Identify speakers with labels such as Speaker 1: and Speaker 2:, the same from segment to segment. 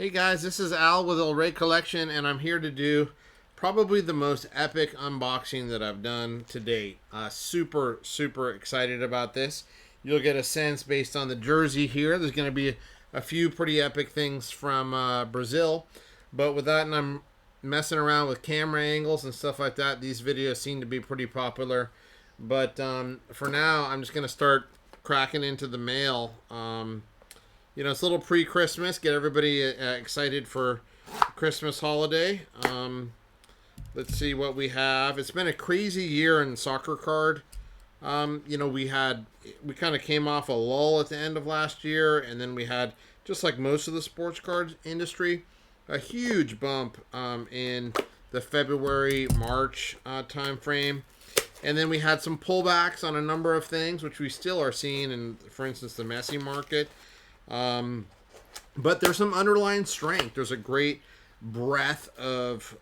Speaker 1: Hey guys, this is Al with El Rey Collection, and I'm here to do probably the most epic unboxing that I've done to date. Super excited about this. You'll get a sense based on the jersey here. There's going to be a few pretty epic things from Brazil, but with that, and I'm messing around with camera angles and stuff like that, these videos seem to be pretty popular. But for now, I'm just going to start cracking into the mail. It's a little pre-Christmas. Get everybody excited for Christmas holiday. Let's see what we have. It's been a crazy year in soccer card. We kind of came off a lull at the end of last year, and then we had, just like most of the sports card industry, a huge bump in the February, March time frame. And then we had some pullbacks on a number of things, which we still are seeing in, for instance, the Messi market. But there's some underlying strength. There's a great breadth of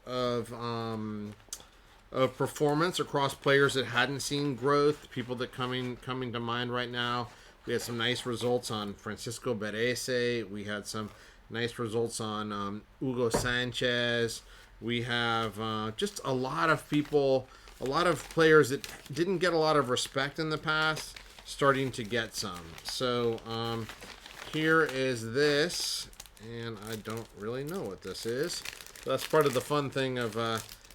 Speaker 1: performance across players that hadn't seen growth. People that coming to mind right now. We had some nice results on Francisco Berese. We had some nice results on Hugo Sanchez. We have just a lot of people, a lot of players that didn't get a lot of respect in the past, starting to get some. So here is this, and I don't really know what this is. That's part of the fun thing of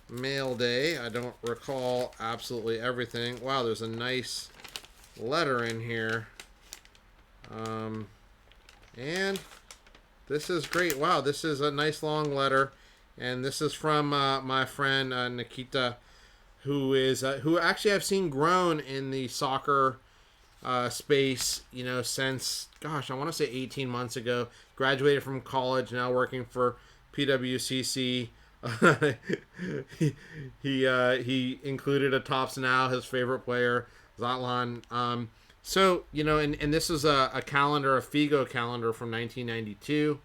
Speaker 1: mail day. I don't recall absolutely everything. Wow, there's a nice letter in here. And this is great. Wow, this is a nice long letter. And this is from my friend Nikita, who actually I've seen grown in the soccer space, since, gosh, I want to say 18 months ago. Graduated from college, now working for PWCC. He included a Tops Now, his favorite player, Zlatan. And this is a calendar, a Figo calendar from 1992,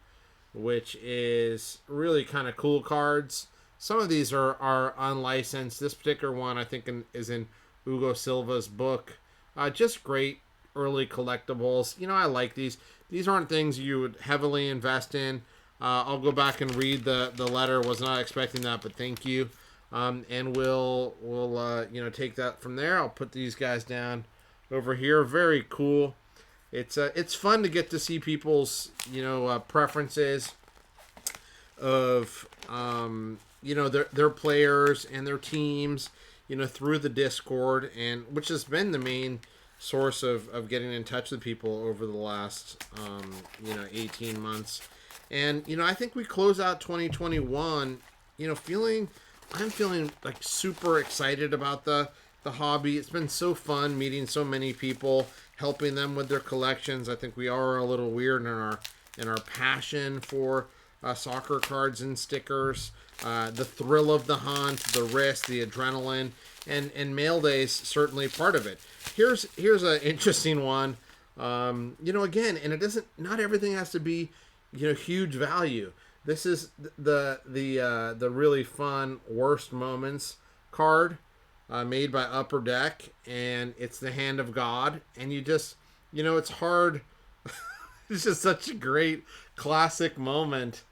Speaker 1: which is really kind of cool cards. Some of these are unlicensed. This particular one, I think, is in Hugo Silva's book. Just great early collectibles. I like these. These aren't things you would heavily invest in. I'll go back and read the letter. Was not expecting that, but thank you. And we'll take that from there. I'll put these guys down over here. Very cool. It's fun to get to see people's preferences of their players and their teams through the Discord, and which has been the main source of getting in touch with people over the last 18 months. And I think we close out 2021 I'm feeling like super excited about the hobby. It's been so fun meeting so many people, helping them with their collections. I think we are a little weird in our passion for soccer cards and stickers. The thrill of the hunt, the risk, the adrenaline, and mail days certainly part of it. Here's an interesting one. Again, and it doesn't. Not everything has to be, huge value. This is the really fun worst moments card, made by Upper Deck, and it's the Hand of God, and you just, it's hard. It's just such a great classic moment.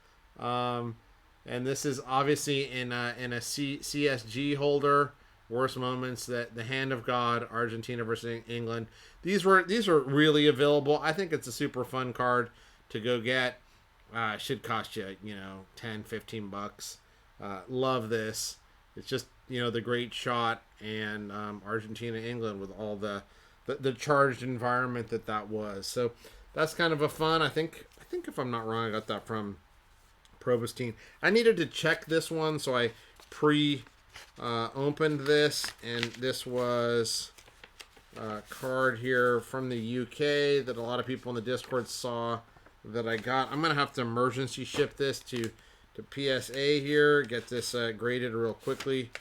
Speaker 1: And this is obviously in a CSG holder. Worst moments, that the Hand of God, Argentina versus England. These are really available. I think it's a super fun card to go get. Should cost you, $10-15. Love this. It's just, the great shot, and Argentina, England, with all the charged environment that was. So that's kind of a fun. I think if I'm not wrong, I got that from Probostine. I needed to check this one, so I opened this, and this was a card here from the UK that a lot of people in the Discord saw that I got. I'm gonna have to emergency ship this to PSA here, get this graded real quickly.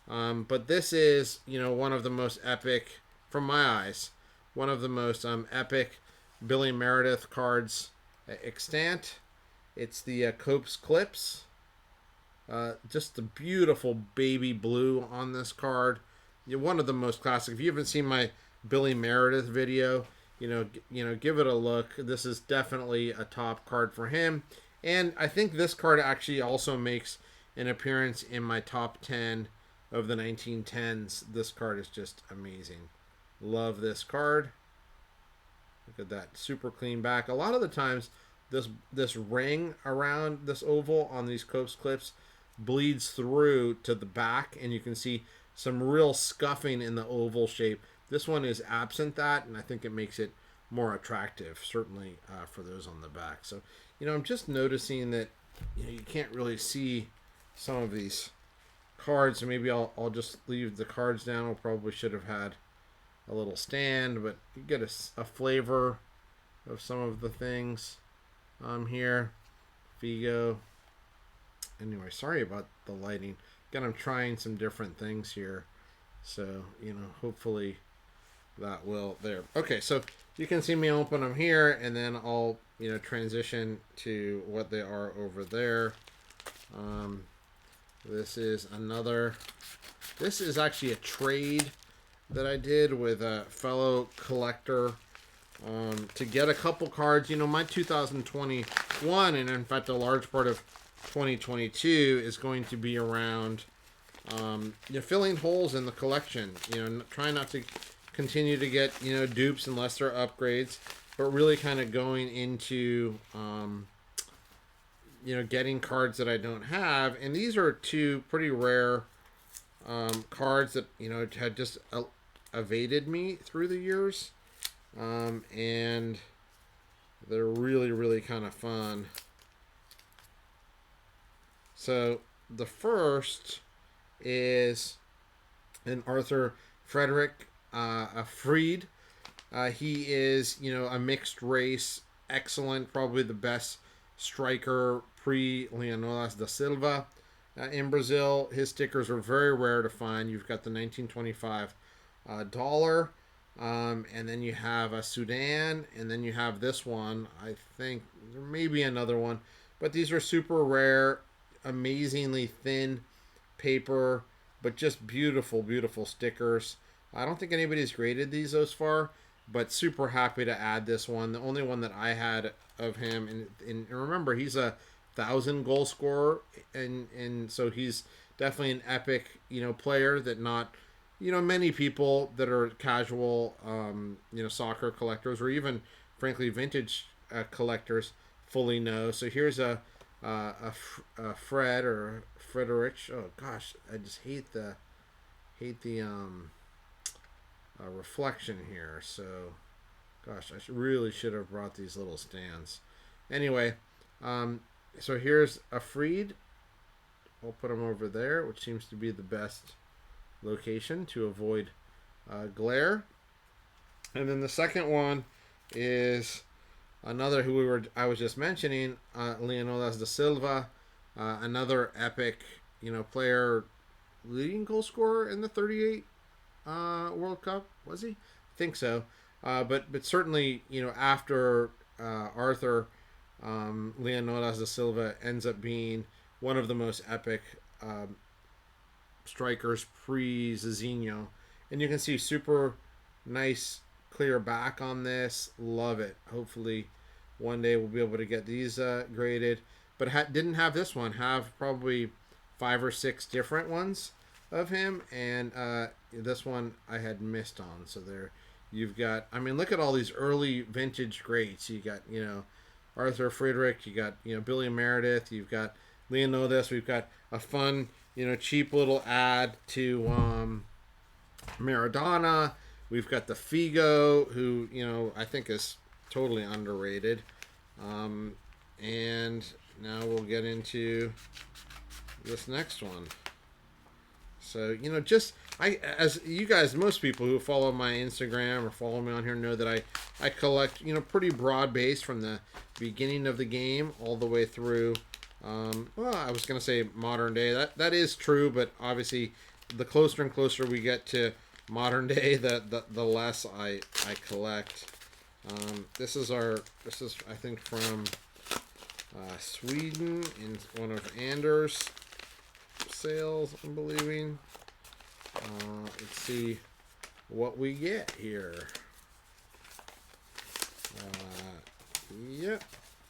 Speaker 1: But this is, one of the most epic, from my eyes, one of the most epic Billy Meredith cards extant. It's the Copes Clips. Just the beautiful baby blue on this card. One of the most classic. If you haven't seen my Billy Meredith video, give it a look. This is definitely a top card for him. And I think this card actually also makes an appearance in my top 10 of the 1910s. This card is just amazing. Love this card. Look at that super clean back. A lot of the times, this ring around this oval on these Cope's clips bleeds through to the back, and you can see some real scuffing in the oval shape. This one is absent that, and I think it makes it more attractive, certainly for those on the back. So, I'm just noticing that you can't really see some of these cards, so maybe I'll just leave the cards down. I probably should have had a little stand, but you get a flavor of some of the things here. Figo. Anyway, sorry about the lighting. Again, I'm trying some different things here, so hopefully that will there. Okay, so you can see me open them here, and then I'll transition to what they are over there. This is another. This is actually a trade that I did with a fellow collector to get a couple cards. My 2021, and in fact a large part of 2022 is going to be around filling holes in the collection. Trying not to continue to get dupes unless they're upgrades, but really kind of going into getting cards that I don't have. And these are two pretty rare cards that had just evaded me through the years, and they're really, really kind of fun. So the first is an Arthur Frederick Fried. He is a mixed race, excellent, probably the best striker pre-Leonidas da Silva in Brazil. His stickers are very rare to find. You've got the 1925 dollar, and then you have a Sudan, and then you have this one. I think there may be another one, but these are super rare, amazingly thin paper, but just beautiful, beautiful stickers. I don't think anybody's graded these thus far, but super happy to add this one. The only one that I had of him, and remember, he's a 1,000 goal scorer, and so he's definitely an epic player that not many people that are casual soccer collectors, or even frankly vintage collectors, fully know. So here's a Fred or Frederick. Oh gosh, I just hate the reflection here. So gosh, I really should have brought these little stands. Anyway, so here's a Fried. I'll put them over there, which seems to be the best location to avoid glare. And then the second one is another who I was just mentioning, Leonidas da Silva, another epic player, leading goal scorer in the 38 World Cup, was he? I think so. But certainly after Arthur, Leonidas da Silva ends up being one of the most epic strikers pre-Zizinho. And you can see super nice clear back on this. Love it. Hopefully one day we'll be able to get these graded. But didn't have this one. Have probably 5 or 6 different ones of him. And this one I had missed on. So there you've got, look at all these early vintage greats. You got, Arthur Friedrich. You got, Billy Meredith. You've got Leonidas. We've got a fun, cheap little ad to Maradona. We've got the Figo, who, I think is totally underrated. And now we'll get into this next one. So, as you guys, most people who follow my Instagram or follow me on here know that I collect, pretty broad base from the beginning of the game all the way through. Well, I was going to say modern day. That is true, but obviously the closer and closer we get to modern day, the less I collect. This is I think from Sweden in one of Anders' sales, I'm believing. Let's see what we get here. Yep,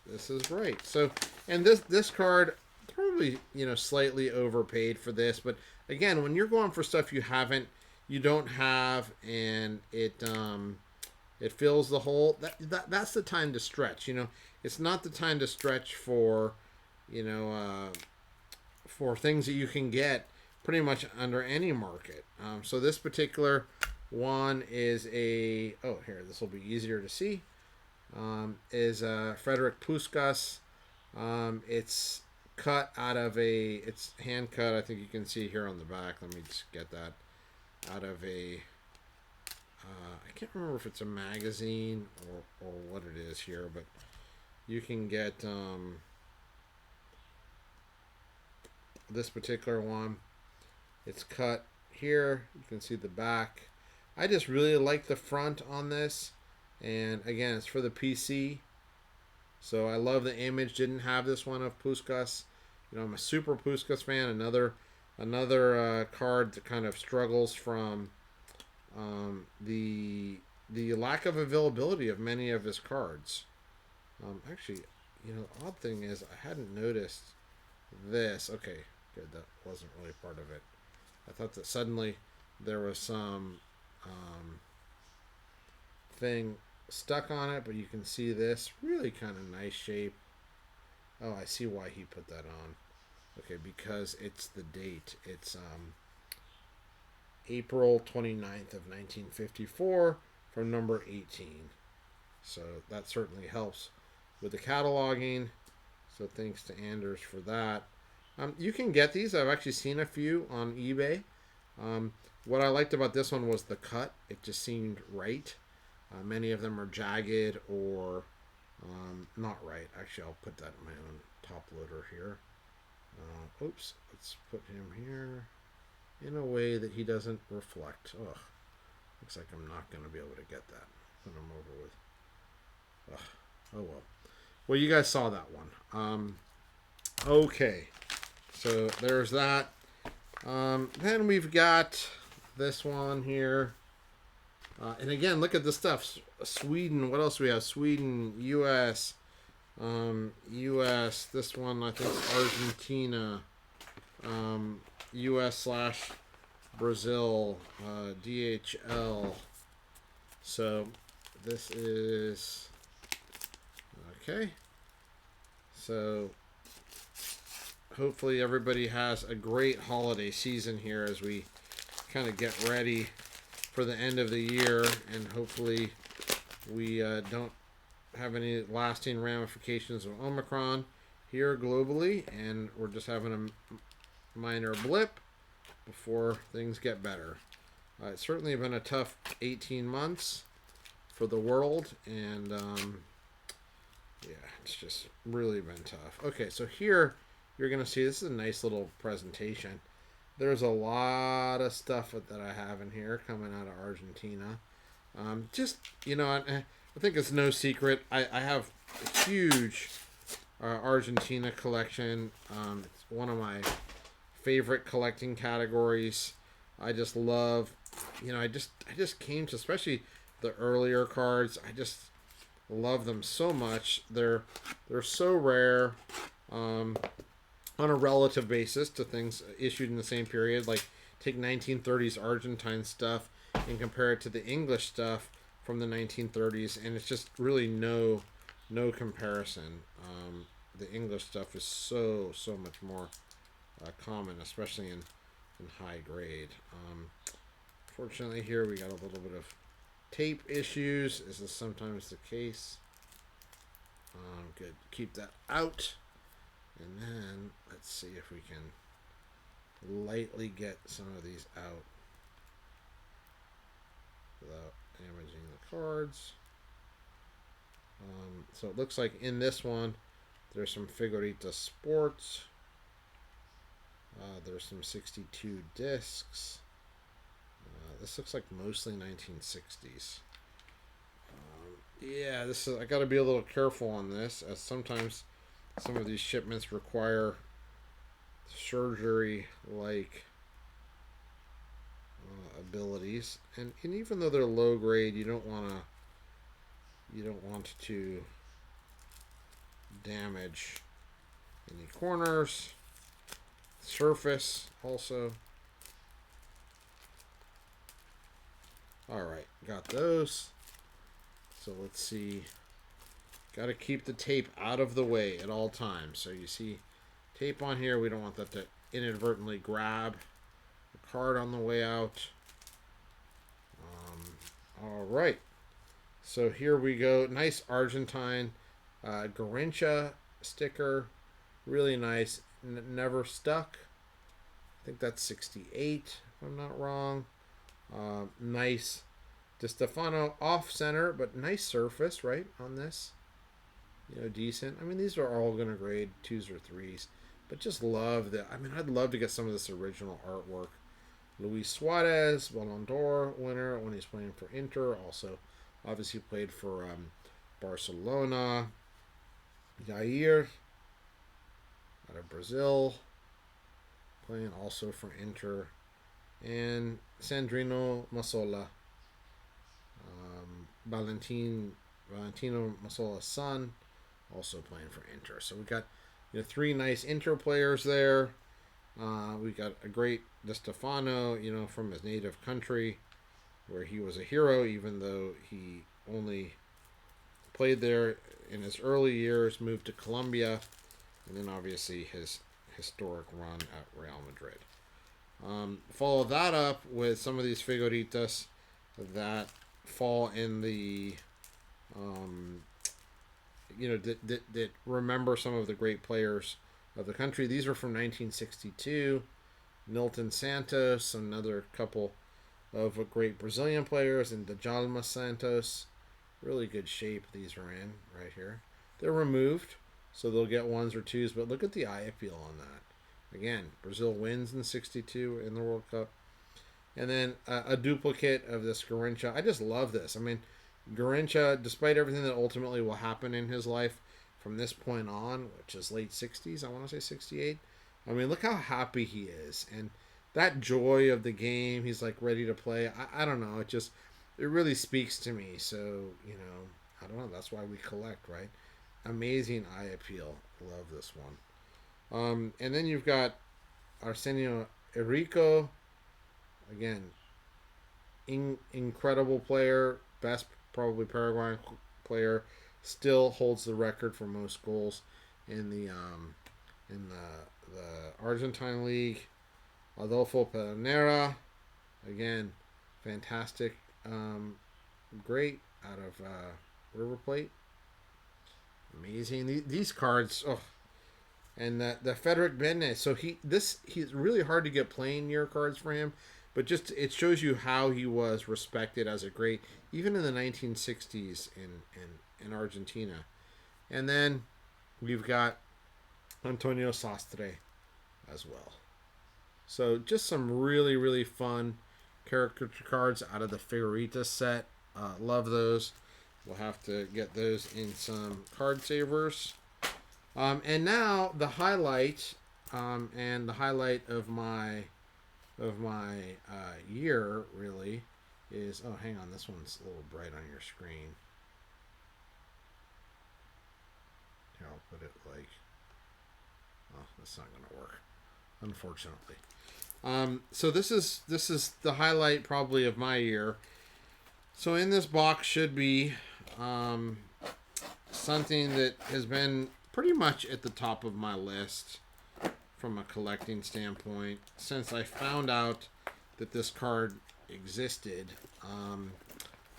Speaker 1: this is right. So And this card probably slightly overpaid for this, but again, when you're going for stuff you don't have, and it fills the hole. That's the time to stretch. It's not the time to stretch for you know for things that you can get pretty much under any market. So this particular one is a here, this will be easier to see. Is Frederick Puskas. It's cut out of it's hand cut. I think you can see here on the back. Let me just get that out of a. I can't remember if it's a magazine or what it is here, but you can get this particular one. It's cut here. You can see the back. I just really like the front on this, and again, it's for the PC. So I love the image. Didn't have this one of Puskas. I'm a super Puskas fan. Another card that kind of struggles from the lack of availability of many of his cards. Actually, the odd thing is I hadn't noticed this. Okay, good. That wasn't really part of it. I thought that suddenly there was some thing stuck on it, but you can see this really kind of nice shape. Oh, I see why he put that on. Okay, because it's the date. It's April 29th of 1954 from number 18. So that certainly helps with the cataloging. So thanks to Anders for that. You can get these. I've actually seen a few on eBay. What I liked about this one was the cut. It just seemed right. Many of them are jagged or not right. Actually, I'll put that in my own top loader here. Oops, let's put him here in a way that he doesn't reflect. Ugh, looks like I'm not going to be able to get that. Put him over with. Ugh, oh well. Well, you guys saw that one. Okay, so there's that. Then we've got this one here. And again, look at the stuff. Sweden. What else do we have? Sweden, U.S., U.S. This one I think is Argentina. U.S. / Brazil. DHL. So this is okay. So hopefully everybody has a great holiday season here as we kind of get ready for the end of the year, and hopefully we don't have any lasting ramifications of Omicron here globally, and we're just having a minor blip before things get better. It's certainly been a tough 18 months for the world, and yeah, it's just really been tough. Okay, so here you're going to see this is a nice little presentation. There's a lot of stuff that I have in here coming out of Argentina. Just, I think it's no secret. I have a huge Argentina collection. It's one of my favorite collecting categories. I just love, I just came to, especially the earlier cards. I just love them so much. They're so rare. On a relative basis to things issued in the same period, like take 1930s Argentine stuff and compare it to the English stuff from the 1930s, and it's just really no comparison. The English stuff is so much more common, especially in high grade. Fortunately, here we got a little bit of tape issues. This is sometimes the case. Good, keep that out. And then let's see if we can lightly get some of these out without damaging the cards. So it looks like in this one there's some Figurita Sports. There's some 62 discs. This looks like mostly 1960s. Yeah, this is. I got to be a little careful on this, as sometimes some of these shipments require surgery-like abilities, and even though they're low grade, you don't want to damage in the corners. Surface also. All right, got those. So let's see. Got to keep the tape out of the way at all times. So you see tape on here. We don't want that to inadvertently grab the card on the way out. All right. So here we go. Nice Argentine Garrincha sticker. Really nice. Never stuck. I think that's 68, if I'm not wrong. Nice De Stefano off center, but nice surface, right, on this. You know, decent. I mean, these are all going to grade 2s or 3s. But just love the... I mean, I'd love to get some of this original artwork. Luis Suarez, Ballon d'Or winner when he's playing for Inter. Also, obviously played for Barcelona. Jair, out of Brazil. Playing also for Inter. And Sandrino Massola. Valentino Massola's son. Also playing for Inter. So we got 3 nice Inter players there. We got a great De Stefano, from his native country, where he was a hero, even though he only played there in his early years, moved to Colombia, and then obviously his historic run at Real Madrid. Follow that up with some of these figuritas that fall in the that remember some of the great players of the country. These are from 1962. Nilton Santos, another couple of great Brazilian players, and Djalma Santos. Really good shape these are in right here. They're removed, so they'll get 1s or 2s, but look at the eye appeal on that. Again, Brazil wins in 62 in the World Cup. And then a duplicate of this Garrincha. I just love this. I mean, Garrincha, despite everything that ultimately will happen in his life from this point on, which is late 60s, I want to say 68. I mean, look how happy he is. And that joy of the game, he's like ready to play. I don't know. It really speaks to me. So, I don't know. That's why we collect, right? Amazing eye appeal. Love this one. And then you've got Arsenio Enrico. Again, incredible player. Best probably Paraguayan player. Still holds the record for most goals in the Argentine League. Adolfo Pedernera, again, fantastic, great out of River Plate. Amazing. These cards, and the Frederic Benne. So he's really hard to get playing year cards for him, but just it shows you how he was respected as a great, even in the 1960s in Argentina. And then we've got Antonio Sastre as well. So just some really, really fun caricature cards out of the Figurita set. Love those. We'll have to get those in some card savers. And now the highlight, and the highlight of my year really is, hang on, this one's a little bright on your screen. Here, I'll put it like, that's not going to work, unfortunately. So this is the highlight probably of my year. So in this box should be something that has been pretty much at the top of my list from a collecting standpoint since I found out that this card existed.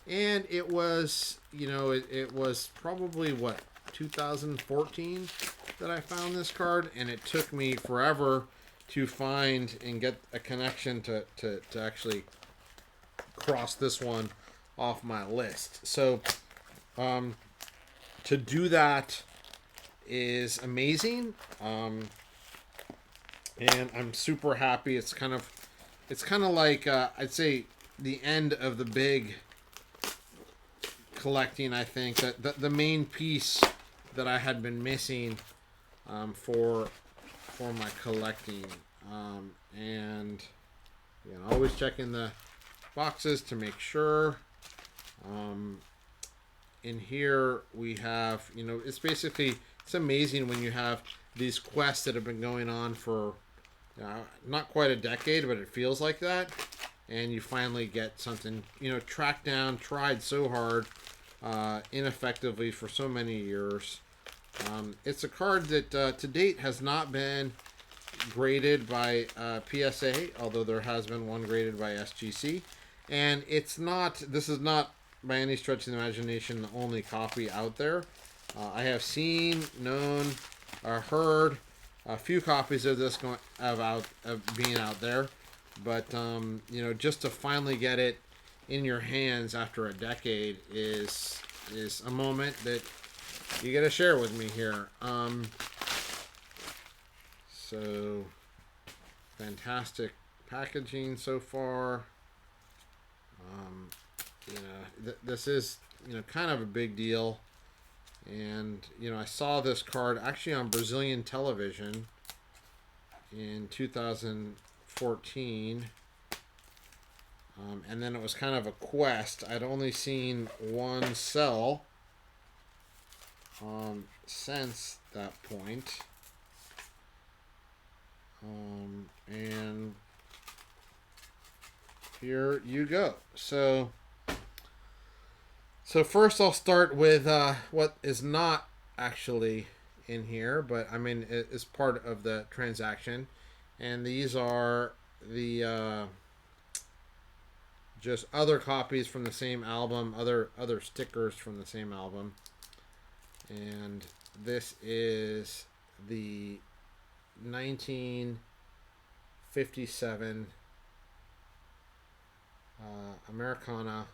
Speaker 1: And it was, it was probably 2014 that I found this card, and it took me forever to find and get a connection to actually cross this one off my list. So to do that is amazing, and I'm super happy. It's kind of like I'd say the end of the big collecting. I think that the main piece that I had been missing for my collecting, and always checking the boxes to make sure. In here we have, it's amazing when you have these quests that have been going on for not quite a decade, but it feels like that. And you finally get something, tracked down, tried so hard, ineffectively for so many years. It's a card that to date has not been graded by PSA, although there has been one graded by SGC. And this is not by any stretch of the imagination the only copy out there. I have seen, known, heard a few copies of this being out there, but just to finally get it in your hands after a decade is a moment that you got to share with me here. So fantastic packaging so far. This is kind of a big deal. And, I saw this card actually on Brazilian television in 2014. And then it was kind of a quest. I'd only seen one sell since that point. And here you go. So first I'll start with what is not actually in here, but I mean it is part of the transaction, and these are the just other copies from the same album, other stickers from the same album, and this is the 1957 Americana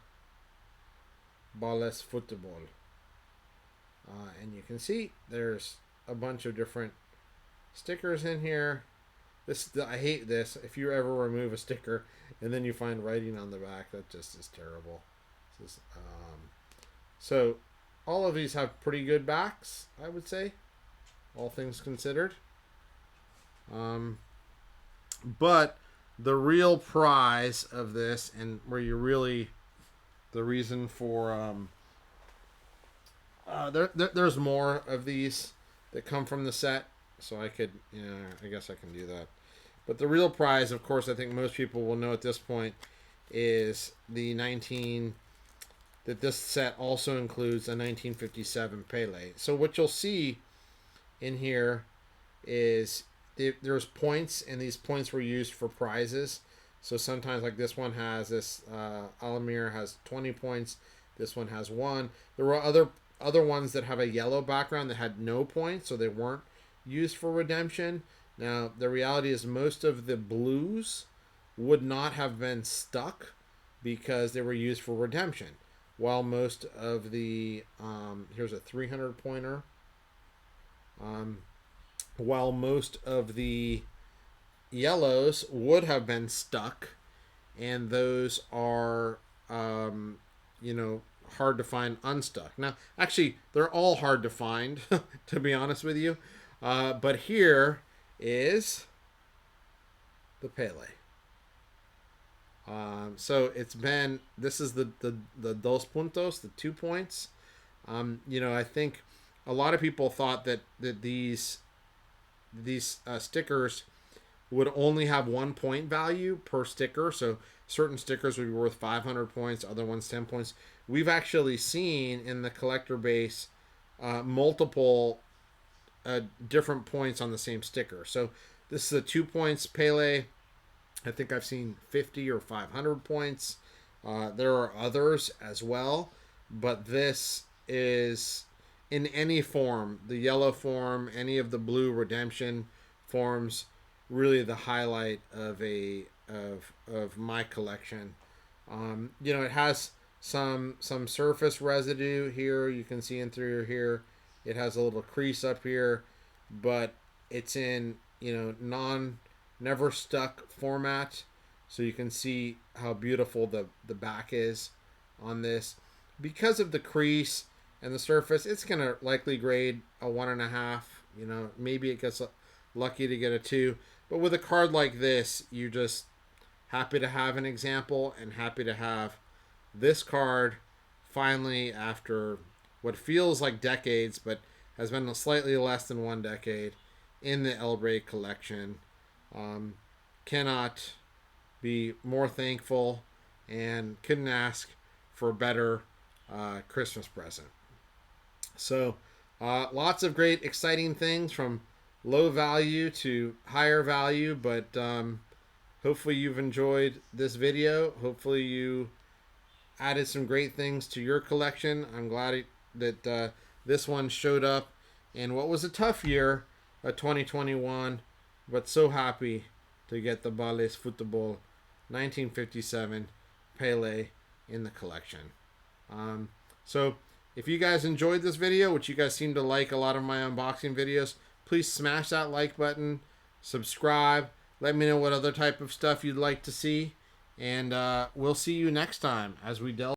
Speaker 1: Bolas Football. And you can see there's a bunch of different stickers in here. I hate this. If you ever remove a sticker and then you find writing on the back, that just is terrible. So all of these have pretty good backs, I would say, all things considered. But the real prize of this, and where you really, the reason for there's more of these that come from the set, so I could, I guess I can do that. But the real prize, of course, I think most people will know at this point, is that this set also includes a 1957 Pele. So what you'll see in here is there's points, and these points were used for prizes. So sometimes, like this one has this, Alamir has 20 points. This one has 1. There were other ones that have a yellow background that had no points, so they weren't used for redemption. Now, the reality is most of the blues would not have been stuck because they were used for redemption. While most of the, here's a 300 pointer. While most of the yellows would have been stuck, and those are, hard to find unstuck. Now, actually, they're all hard to find, to be honest with you. But here is the Pele. So this is the dos puntos, the 2 points. I think a lot of people thought that these stickers would only have 1 point value per sticker. So certain stickers would be worth 500 points, other ones 10 points. We've actually seen in the collector base multiple different points on the same sticker. So this is a 2 points Pele. I think I've seen 50 or 500 points. There are others as well, but this is in any form, the yellow form, any of the blue redemption forms, really the highlight of my collection. It has some surface residue here. You can see in through here. It has a little crease up here, but it's in never stuck format, so you can see how beautiful the back is on this. Because of the crease and the surface, it's gonna likely grade a 1.5. Maybe it gets lucky to get a 2. But with a card like this, you're just happy to have an example and happy to have this card finally, after what feels like decades, but has been slightly less than 1 decade, in the El Rey collection. Cannot be more thankful and couldn't ask for a better Christmas present. So, lots of great, exciting things from low value to higher value, but hopefully you've enjoyed this video. Hopefully you added some great things to your collection. I'm glad that this one showed up in what was a tough year, 2021, but so happy to get the Bales Futbol 1957 Pele in the collection. So if you guys enjoyed this video, which you guys seem to like a lot of my unboxing videos, please smash that like button, subscribe, let me know what other type of stuff you'd like to see, and we'll see you next time as we delve